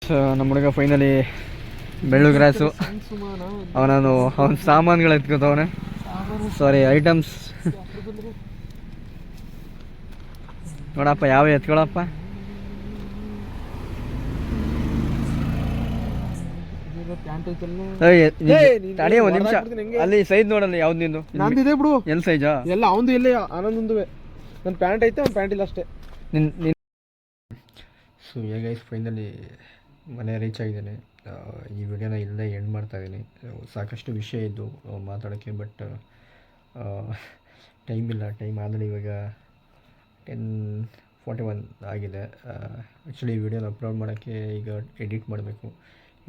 ಸೊ ನಮ್ಮ ಹುಡುಗ ಫೈನಲಿ ಬೆಳ್ಳುಗ್ರಾಸು ಅವನ ಸಾಮಾನುಗಳು ಎತ್ಕೋತವನೆ. ಸಾರಿ ಐಟಮ್ಸ್ ನೋಡಪ್ಪ ಯಾವ ಎತ್ಕೊಳಪ್ಪ. ತಡಿಯ ಒಂದು ನಿಮಿಷ, ಅಲ್ಲಿ ಸೈಜ್ ನೋಡಲ್ಲ ಯಾವ್ದು ನಿಂದು? ನಂದಿದೆ ಬಿಡು, ಎಲ್ ಸೈಜಾ? ಎಲ್ಲ ಅವಂದು ಇಲ್ಲೇ ಆನಂದೊಂದುವೆ. ನನ್ನ ಪ್ಯಾಂಟ್ ಐತೆ, ಒಂದು ಪ್ಯಾಂಟ್ ಇಲ್ಲ ಅಷ್ಟೇ. ಸೊ ಗೈಸ್ ಫೈನಲಿ ಮನೆ ರೀಚ್ ಆಗಿದ್ದೇನೆ. ಈ ವಿಡಿಯೋನ ಇಲ್ಲೇ ಎಂಡ್ ಮಾಡ್ತಾಯಿದ್ದೀನಿ. ಸಾಕಷ್ಟು ವಿಷಯ ಇದ್ದು ಮಾತಾಡೋಕ್ಕೆ, ಬಟ್ ಟೈಮ್ ಇಲ್ಲ. ಟೈಮ್ ಆಲ್ರೆಡಿ ಇವಾಗ 10:41 ಆಗಿದೆ. ಆ್ಯಕ್ಚುಲಿ ಈ ವಿಡಿಯೋನ ಅಪ್ಲೋಡ್ ಮಾಡೋಕ್ಕೆ ಈಗ ಎಡಿಟ್ ಮಾಡಬೇಕು.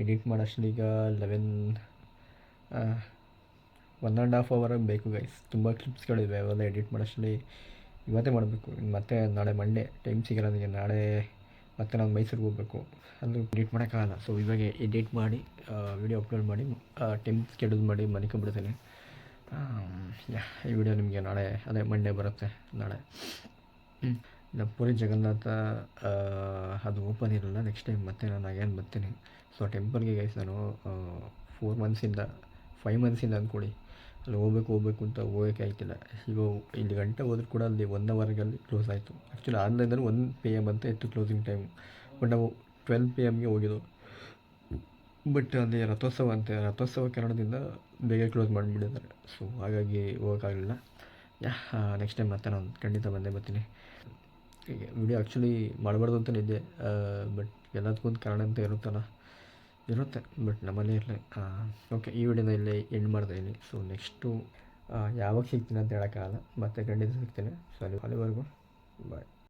ಎಡಿಟ್ ಮಾಡೋಷ್ಟರಲ್ಲಿ ಈಗ 1.5 ಅವರ್ ಬೇಕು ಗೈಸ್. ತುಂಬ ಕ್ಲಿಪ್ಸ್ಗಳಿವೆ, ಅವೆಲ್ಲ ಎಡಿಟ್ ಮಾಡೋಷ್ಟರಲ್ಲಿ ಇವತ್ತೇ ಮಾಡಬೇಕು. ಮತ್ತೆ ನಾಳೆ ಮಂಡೇ ಟೈಮ್ ಸಿಗಲ್ಲ ನನಗೆ. ನಾಳೆ ಮತ್ತೆ ನಾನು ಮೈಸೂರಿಗೆ ಹೋಗಬೇಕು, ಅದು ಎಡಿಟ್ ಮಾಡೋಕ್ಕಾಗಲ್ಲ. ಸೊ ಇವಾಗ ಎಡಿಟ್ ಮಾಡಿ ವಿಡಿಯೋ ಅಪ್ಲೋಡ್ ಮಾಡಿ ಟೈಮ್ ಸ್ಕೆಡ್ಯೂಲ್ ಮಾಡಿ ಮನಿಕೊಂಡ್ಬಿಡ್ತೀನಿ. ಈ ವಿಡಿಯೋ ನಿಮಗೆ ನಾಳೆ ಅದೇ ಮಂಡೇ ಬರುತ್ತೆ. ನಾಳೆ ನಮ್ಮ ಪುರಿ ಜಗನ್ನಾಥ ಅದು ಓಪನ್ ಇರಲ್ಲ. ನೆಕ್ಸ್ಟ್ ಟೈಮ್ ಮತ್ತೆ ನಾನು ಅಗೇನ್ ಬರ್ತೀನಿ. ಸೊ ಟೆಂಪಲ್ಗೆ ಗೈಸ್ ನಾನು 5 ಮಂತ್ಸಿಂದ ಅಂದ್ಕೊಳ್ಳಿ ಅಲ್ಲಿ ಹೋಗ್ಬೇಕು ಅಂತ ಹೋಗೋಕ್ಕೆ ಆಯ್ತಿಲ್ಲ. ಈಗ ಇಲ್ಲಿ ಗಂಟೆ ಹೋದ್ರೂ ಕೂಡ ಅಲ್ಲಿ 1 ಅವರ್ಗಲ್ಲಿ ಕ್ಲೋಸ್ ಆಯಿತು. ಆ್ಯಕ್ಚುಲಿ ಆನ್ಲೈನಲ್ಲಿ 1 PM ಅಂತ ಇತ್ತು ಕ್ಲೋಸಿಂಗ್ ಟೈಮ್, ಬಟ್ ನಾವು 12 PMಗೆ ಹೋಗಿದ್ದು. ಬಟ್ ಅಲ್ಲಿ ರಥೋತ್ಸವ ಕಾರಣದಿಂದ ಬೇಗ ಕ್ಲೋಸ್ ಮಾಡಿಬಿಟ್ಟಿದ್ದಾರೆ. ಸೊ ಹಾಗಾಗಿ ಹೋಗೋಕ್ಕಾಗಲಿಲ್ಲ. ನೆಕ್ಸ್ಟ್ ಟೈಮ್ ಮತ್ತೆ ನಾನು ಖಂಡಿತ ಬಂದೇ ಬರ್ತೀನಿ. ವಿಡಿಯೋ ಆ್ಯಕ್ಚುಲಿ ಮಾಡಬಾರ್ದು ಅಂತಲೇ ಇದ್ದೆ, ಬಟ್ ಎಲ್ಲದಕ್ಕೊಂದು ಕಾರಣ ಅಂತ ಇರುತ್ತೆ, ಬಟ್ ನಮ್ಮಲ್ಲೇ ಇರಲಿ. ಓಕೆ, ಈ ವಿಡಿಯೋನ ಇಲ್ಲೇ ಎಂಡ್ ಮಾಡ್ತಾಯಿದ್ದೀನಿ. ಸೊ ನೆಕ್ಸ್ಟು ಯಾವಾಗ ಸಿಗ್ತೀನಿ ಅಂತ ಹೇಳೋಕ್ಕಾಗಲ್ಲ, ಮತ್ತೆ ಖಂಡಿತ ಸಿಗ್ತೀನಿ. ಸೊ ಅಲ್ಲಿವರೆಗೂ ಬಾಯ್.